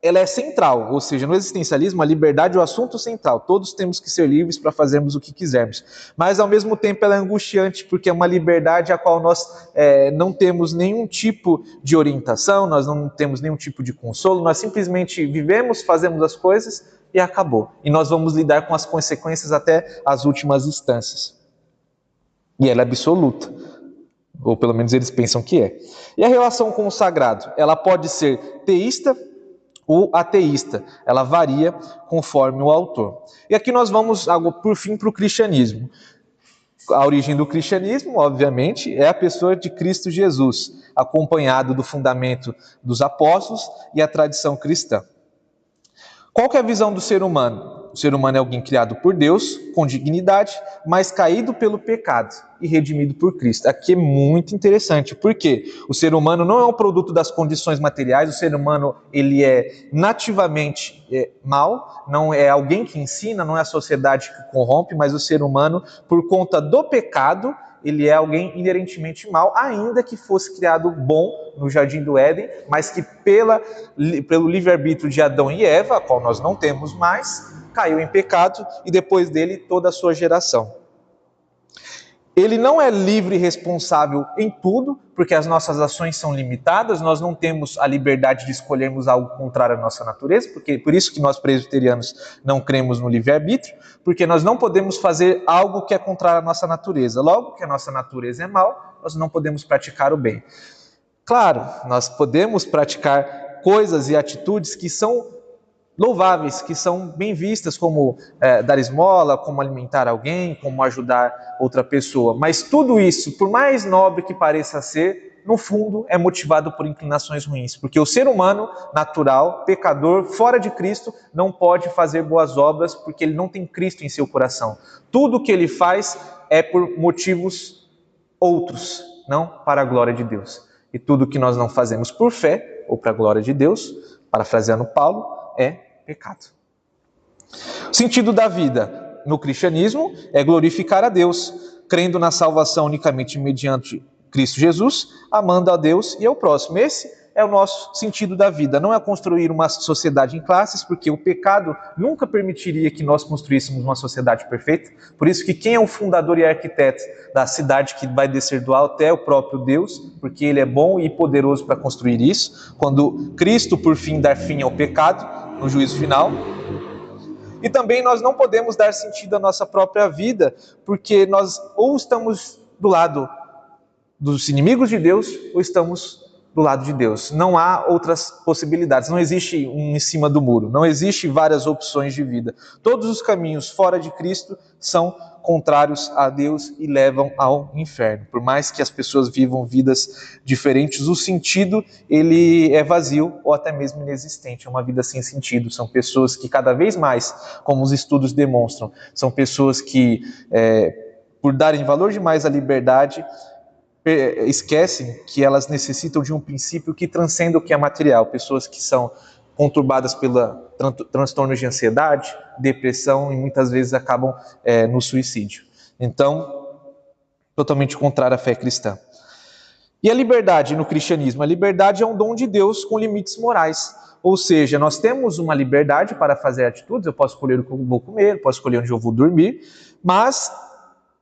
S1: ela é central, ou seja, no existencialismo, a liberdade é o assunto central. Todos temos que ser livres para fazermos o que quisermos. Mas, ao mesmo tempo, ela é angustiante, porque é uma liberdade a qual nós não temos nenhum tipo de orientação, nós não temos nenhum tipo de consolo, nós simplesmente vivemos, fazemos as coisas e acabou. E nós vamos lidar com as consequências até as últimas instâncias. E ela é absoluta. Ou pelo menos eles pensam que é. E a relação com o sagrado? Ela pode ser teísta ou ateísta, ela varia conforme o autor. E aqui nós vamos, por fim, para o cristianismo. A origem do cristianismo, obviamente, é a pessoa de Cristo Jesus, acompanhado do fundamento dos apóstolos e a tradição cristã. Qual que é a visão do ser humano? O ser humano é alguém criado por Deus, com dignidade, mas caído pelo pecado e redimido por Cristo. Aqui é muito interessante, porque o ser humano não é um produto das condições materiais, o ser humano ele é nativamente mau, não é alguém que ensina, não é a sociedade que corrompe, mas o ser humano, por conta do pecado, ele é alguém inerentemente mau, ainda que fosse criado bom no Jardim do Éden, mas que pelo livre-arbítrio de Adão e Eva, a qual nós não temos mais, caiu em pecado e depois dele toda a sua geração. Ele não é livre e responsável em tudo, porque as nossas ações são limitadas, nós não temos a liberdade de escolhermos algo contrário à nossa natureza, por isso que nós presbiterianos não cremos no livre-arbítrio, porque nós não podemos fazer algo que é contrário à nossa natureza. Logo que a nossa natureza é mal, nós não podemos praticar o bem. Claro, nós podemos praticar coisas e atitudes que são louváveis, que são bem vistas, como dar esmola, como alimentar alguém, como ajudar outra pessoa. Mas tudo isso, por mais nobre que pareça ser, no fundo é motivado por inclinações ruins. Porque o ser humano natural, pecador, fora de Cristo, não pode fazer boas obras porque ele não tem Cristo em seu coração. Tudo que ele faz é por motivos outros, não para a glória de Deus. E tudo que nós não fazemos por fé, ou para a glória de Deus, parafraseando Paulo, é pecado. O sentido da vida no cristianismo é glorificar a Deus, crendo na salvação unicamente mediante Cristo Jesus, amando a Deus e ao próximo. Esse é o nosso sentido da vida. Não é construir uma sociedade em classes, porque o pecado nunca permitiria que nós construíssemos uma sociedade perfeita. Por isso que quem é o fundador e arquiteto da cidade que vai descer do alto é o próprio Deus, porque Ele é bom e poderoso para construir isso. Quando Cristo, por fim, dar fim ao pecado, no juízo final. E também nós não podemos dar sentido à nossa própria vida, porque nós ou estamos do lado dos inimigos de Deus, ou estamos do lado de Deus. Não há outras possibilidades, não existe um em cima do muro, não existe várias opções de vida. Todos os caminhos fora de Cristo são contrários a Deus e levam ao inferno. Por mais que as pessoas vivam vidas diferentes, o sentido ele é vazio ou até mesmo inexistente. É uma vida sem sentido. São pessoas que cada vez mais, como os estudos demonstram, são pessoas que, por darem valor demais à liberdade, esquecem que elas necessitam de um princípio que transcenda o que é material. Pessoas que são conturbadas pela transtornos de ansiedade, depressão e muitas vezes acabam no suicídio. Então, totalmente contrário à fé cristã. E a liberdade no cristianismo? A liberdade é um dom de Deus com limites morais. Ou seja, nós temos uma liberdade para fazer atitudes, eu posso escolher o que eu vou comer, posso escolher onde eu vou dormir, mas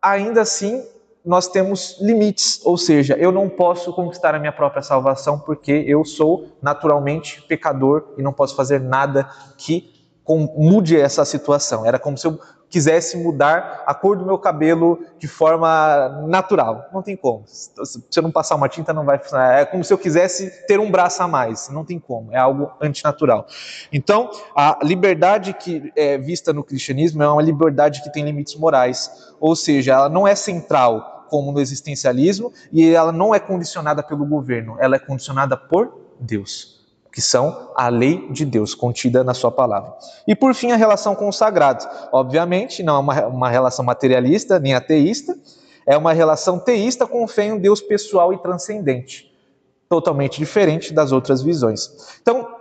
S1: ainda assim nós temos limites, ou seja, eu não posso conquistar a minha própria salvação porque eu sou naturalmente pecador e não posso fazer nada que mude essa situação. Era como se eu quisesse mudar a cor do meu cabelo de forma natural. Não tem como. Se eu não passar uma tinta, não vai funcionar. É como se eu quisesse ter um braço a mais. Não tem como. É algo antinatural. Então, a liberdade que é vista no cristianismo é uma liberdade que tem limites morais. Ou seja, ela não é central, como no existencialismo, e ela não é condicionada pelo governo. Ela é condicionada por Deus, que são a lei de Deus, contida na sua palavra. E por fim, a relação com o sagrado. Obviamente, não é uma relação materialista, nem ateísta, é uma relação teísta com fé em um Deus pessoal e transcendente, totalmente diferente das outras visões. Então,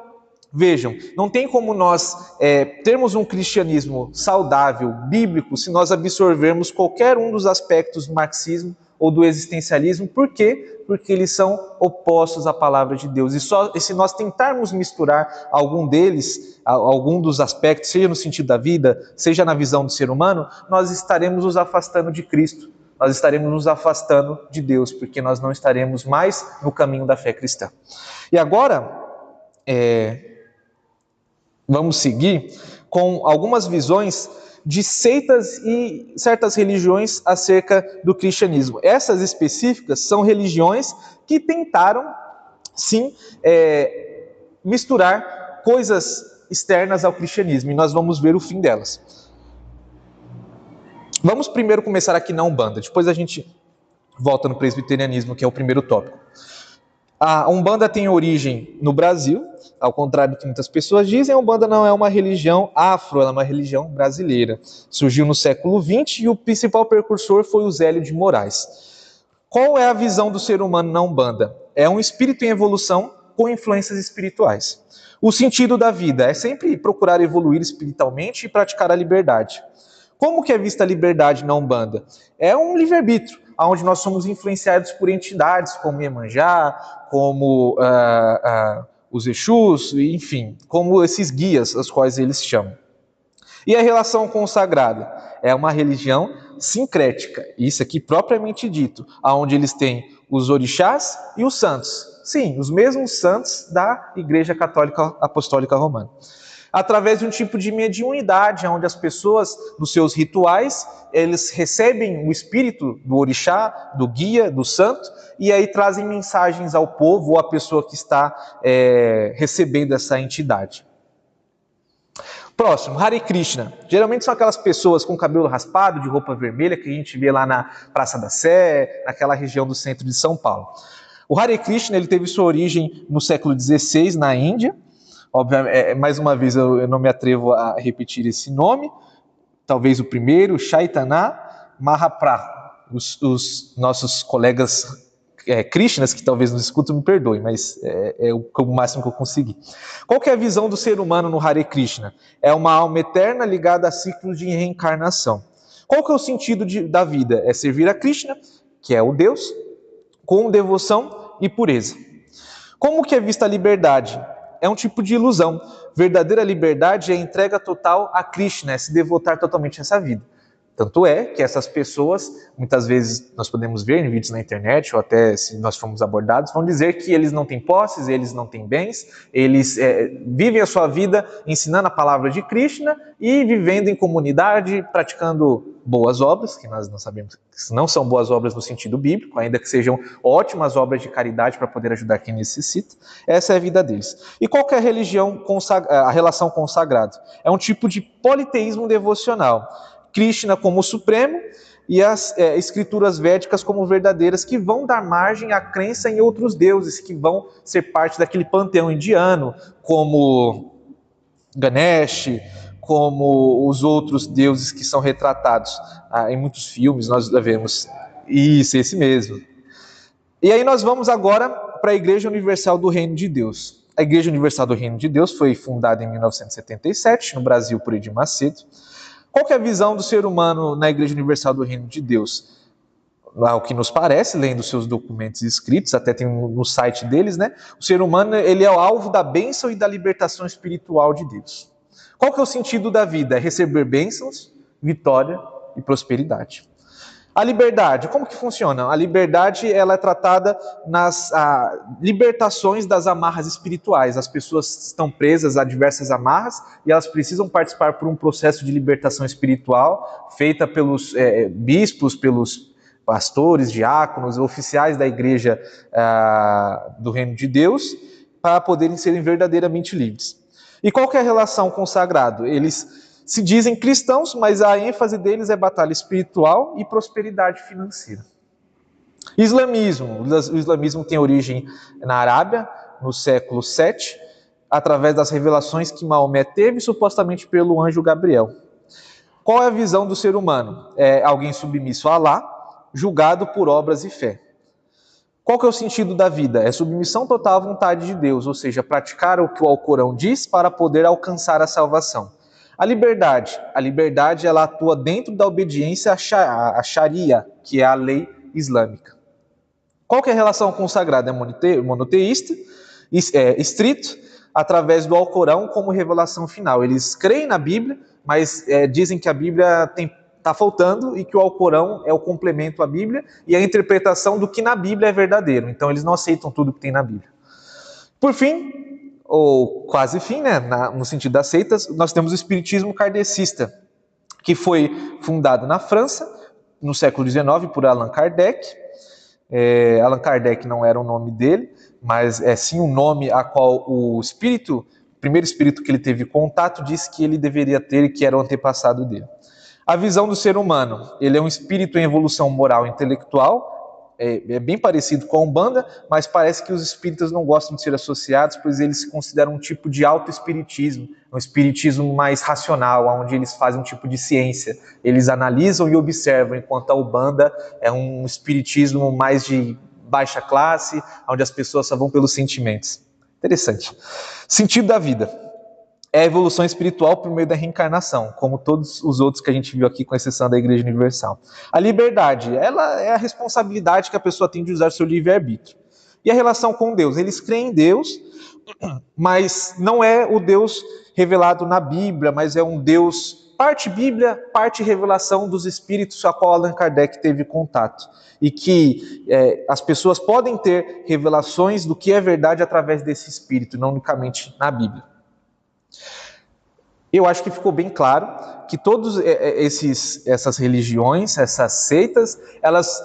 S1: vejam, não tem como nós termos um cristianismo saudável, bíblico, se nós absorvermos qualquer um dos aspectos do marxismo ou do existencialismo. Por quê? Porque eles são opostos à palavra de Deus. E se nós tentarmos misturar algum deles, algum dos aspectos, seja no sentido da vida, seja na visão do ser humano, nós estaremos nos afastando de Cristo. Nós estaremos nos afastando de Deus, porque nós não estaremos mais no caminho da fé cristã. E agora, vamos seguir com algumas visões de seitas e certas religiões acerca do cristianismo. Essas específicas são religiões que tentaram, sim, misturar coisas externas ao cristianismo, e nós vamos ver o fim delas. Vamos primeiro começar aqui na Umbanda, depois a gente volta no presbiterianismo, que é o primeiro tópico. A Umbanda tem origem no Brasil, ao contrário do que muitas pessoas dizem. A Umbanda não é uma religião afro, ela é uma religião brasileira. Surgiu no século XX e o principal precursor foi o Zélio de Moraes. Qual é a visão do ser humano na Umbanda? É um espírito em evolução com influências espirituais. O sentido da vida é sempre procurar evoluir espiritualmente e praticar a liberdade. Como que é vista a liberdade na Umbanda? É um livre-arbítrio, onde nós somos influenciados por entidades como Iemanjá, como os Exus, enfim, como esses guias, os quais eles chamam. E a relação com o sagrado? É uma religião sincrética, isso aqui propriamente dito, onde eles têm os orixás e os santos. Sim, os mesmos santos da Igreja Católica Apostólica Romana. Através de um tipo de mediunidade, onde as pessoas, nos seus rituais, eles recebem o espírito do orixá, do guia, do santo, e aí trazem mensagens ao povo ou à pessoa que está recebendo essa entidade. Próximo, Hare Krishna. Geralmente são aquelas pessoas com cabelo raspado, de roupa vermelha, que a gente vê lá na Praça da Sé, naquela região do centro de São Paulo. O Hare Krishna ele teve sua origem no século XVI, na Índia. Obviamente, mais uma vez, eu não me atrevo a repetir esse nome. Talvez o primeiro, Chaitanya Mahaprabhu. Os nossos colegas Krishnas, que talvez nos escutem, me perdoem, mas é o máximo que eu consegui. Qual que é a visão do ser humano no Hare Krishna? É uma alma eterna ligada a ciclos de reencarnação. Qual que é o sentido da vida? É servir a Krishna, que é o Deus, com devoção e pureza. Como que é vista a liberdade? É um tipo de ilusão. Verdadeira liberdade é a entrega total a Krishna, é se devotar totalmente a essa vida. Tanto é que essas pessoas, muitas vezes nós podemos ver em vídeos na internet, ou até se nós formos abordados, vão dizer que eles não têm posses, eles não têm bens, eles vivem a sua vida ensinando a palavra de Krishna e vivendo em comunidade, praticando boas obras, que nós não sabemos que não são boas obras no sentido bíblico, ainda que sejam ótimas obras de caridade para poder ajudar quem necessita. Essa é a vida deles. E qual que é a relação com o sagrado? É um tipo de politeísmo devocional. Krishna como supremo e as escrituras védicas como verdadeiras, que vão dar margem à crença em outros deuses, que vão ser parte daquele panteão indiano, como Ganesh, como os outros deuses que são retratados em muitos filmes, nós vemos. Isso, esse mesmo. E aí nós vamos agora para a Igreja Universal do Reino de Deus. A Igreja Universal do Reino de Deus foi fundada em 1977, no Brasil, por Edir Macedo. Qual que é a visão do ser humano na Igreja Universal do Reino de Deus? Ao que nos parece, lendo seus documentos escritos, até tem no site deles, né? O ser humano ele é o alvo da bênção e da libertação espiritual de Deus. Qual que é o sentido da vida? É receber bênçãos, vitória e prosperidade. A liberdade, como que funciona? A liberdade ela é tratada nas libertações das amarras espirituais. As pessoas estão presas a diversas amarras e elas precisam participar por um processo de libertação espiritual feita pelos bispos, pelos pastores, diáconos, oficiais da igreja do reino de Deus, para poderem serem verdadeiramente livres. E qual que é a relação com o sagrado? Eles se dizem cristãos, mas a ênfase deles é batalha espiritual e prosperidade financeira. Islamismo. O islamismo tem origem na Arábia, no século VII, através das revelações que Maomé teve, supostamente pelo anjo Gabriel. Qual é a visão do ser humano? É alguém submisso a Alá, julgado por obras e fé. Qual que é o sentido da vida? É submissão total à vontade de Deus, ou seja, praticar o que o Alcorão diz para poder alcançar a salvação. A liberdade ela atua dentro da obediência à Sharia, que é a lei islâmica. Qual que é a relação com o sagrado? É monoteísta, estrito, através do Alcorão como revelação final. Eles creem na Bíblia, mas dizem que a Bíblia está faltando e que o Alcorão é o complemento à Bíblia e a interpretação do que na Bíblia é verdadeiro. Então eles não aceitam tudo que tem na Bíblia. Por fim, ou quase fim, né, no sentido das seitas, nós temos o espiritismo kardecista, que foi fundado na França, no século XIX, por Allan Kardec. Allan Kardec não era o nome dele, mas é sim um nome a qual o primeiro espírito que ele teve contato, disse que ele deveria ter e que era o antepassado dele. A visão do ser humano, ele é um espírito em evolução moral e intelectual, é bem parecido com a Umbanda, mas parece que os espíritas não gostam de ser associados, pois eles se consideram um tipo de auto-espiritismo, um espiritismo mais racional, onde eles fazem um tipo de ciência. Eles analisam e observam, enquanto a Umbanda é um espiritismo mais de baixa classe, onde as pessoas só vão pelos sentimentos. Interessante. Sentido da vida. É a evolução espiritual por meio da reencarnação, como todos os outros que a gente viu aqui, com exceção da Igreja Universal. A liberdade, ela é a responsabilidade que a pessoa tem de usar seu livre-arbítrio. E a relação com Deus? Eles creem em Deus, mas não é o Deus revelado na Bíblia, mas é um Deus, parte Bíblia, parte revelação dos espíritos a qual Allan Kardec teve contato. E que as pessoas podem ter revelações do que é verdade através desse espírito, não unicamente na Bíblia. Eu acho que ficou bem claro que todas essas religiões, essas seitas, elas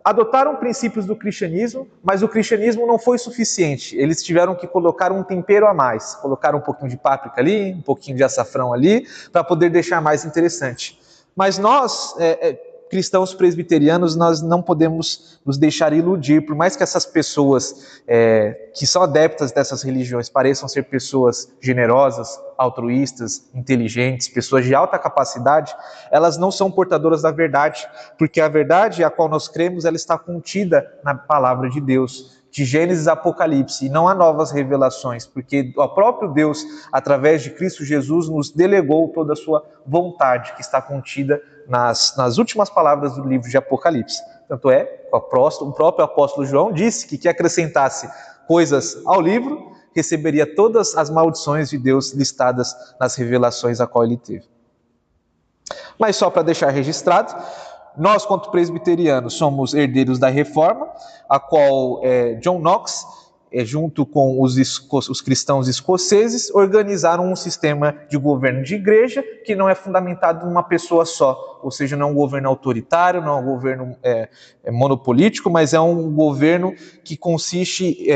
S1: adotaram princípios do cristianismo, mas o cristianismo não foi suficiente. Eles tiveram que colocar um tempero a mais, colocar um pouquinho de páprica ali, um pouquinho de açafrão ali, para poder deixar mais interessante. Mas nós, cristãos presbiterianos, nós não podemos nos deixar iludir, por mais que essas pessoas que são adeptas dessas religiões pareçam ser pessoas generosas, altruístas, inteligentes, pessoas de alta capacidade, elas não são portadoras da verdade, porque a verdade a qual nós cremos, ela está contida na palavra de Deus, de Gênesis a Apocalipse, e não há novas revelações, porque o próprio Deus, através de Cristo Jesus, nos delegou toda a sua vontade, que está contida nas últimas palavras do livro de Apocalipse. Tanto o próprio apóstolo João disse que acrescentasse coisas ao livro, receberia todas as maldições de Deus listadas nas revelações a qual ele teve. Mas só para deixar registrado, nós, quanto presbiterianos, somos herdeiros da Reforma, a qual John Knox, junto com os cristãos escoceses, organizaram um sistema de governo de igreja que não é fundamentado numa pessoa só, ou seja, não é um governo autoritário, não é um governo monopolítico, mas é um governo que consiste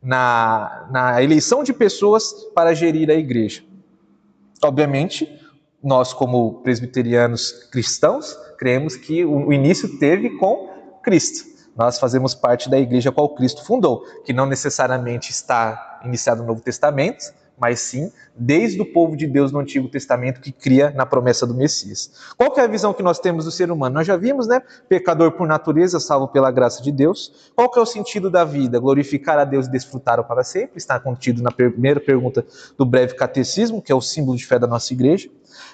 S1: na eleição de pessoas para gerir a igreja. Obviamente, nós, como presbiterianos cristãos, cremos que o início teve com Cristo. Nós fazemos parte da igreja a qual Cristo fundou, que não necessariamente está iniciado no Novo Testamento, mas sim desde o povo de Deus no Antigo Testamento, que cria na promessa do Messias. Qual que é a visão que nós temos do ser humano? Nós já vimos, né? Pecador por natureza, salvo pela graça de Deus. Qual que é o sentido da vida? Glorificar a Deus e desfrutá-lo para sempre. Está contido na primeira pergunta do breve catecismo, que é o símbolo de fé da nossa igreja.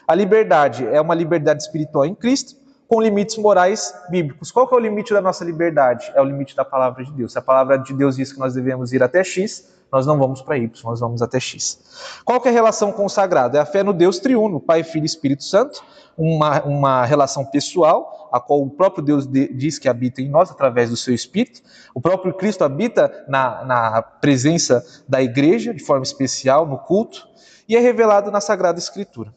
S1: A liberdade é uma liberdade espiritual em Cristo, com limites morais bíblicos. Qual que é o limite da nossa liberdade? É o limite da palavra de Deus. Se a palavra de Deus diz que nós devemos ir até X, nós não vamos para Y, nós vamos até X. Qual que é a relação com o sagrado? É a fé no Deus triuno, Pai, Filho e Espírito Santo, uma relação pessoal, a qual o próprio Deus diz que habita em nós através do seu Espírito. O próprio Cristo habita na presença da igreja, de forma especial, no culto, e é revelado na Sagrada Escritura.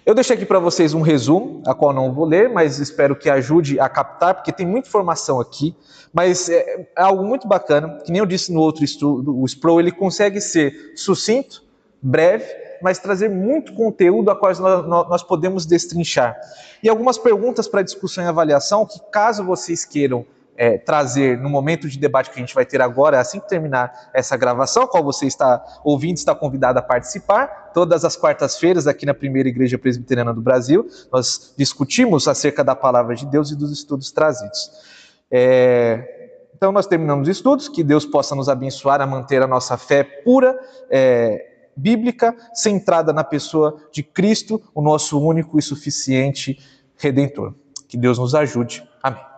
S1: Eu deixei aqui para vocês um resumo, a qual não vou ler, mas espero que ajude a captar, porque tem muita informação aqui, mas é algo muito bacana, que nem eu disse no outro estudo, o Sproul ele consegue ser sucinto, breve, mas trazer muito conteúdo a qual nós podemos destrinchar. E algumas perguntas para discussão e avaliação, que caso vocês queiram trazer no momento de debate que a gente vai ter agora, assim que terminar essa gravação, a qual você está ouvindo, está convidado a participar. Todas as quartas-feiras, aqui na Primeira Igreja Presbiteriana do Brasil, nós discutimos acerca da Palavra de Deus e dos estudos trazidos. Então, nós terminamos os estudos, que Deus possa nos abençoar a manter a nossa fé pura, bíblica, centrada na pessoa de Cristo, o nosso único e suficiente Redentor. Que Deus nos ajude. Amém.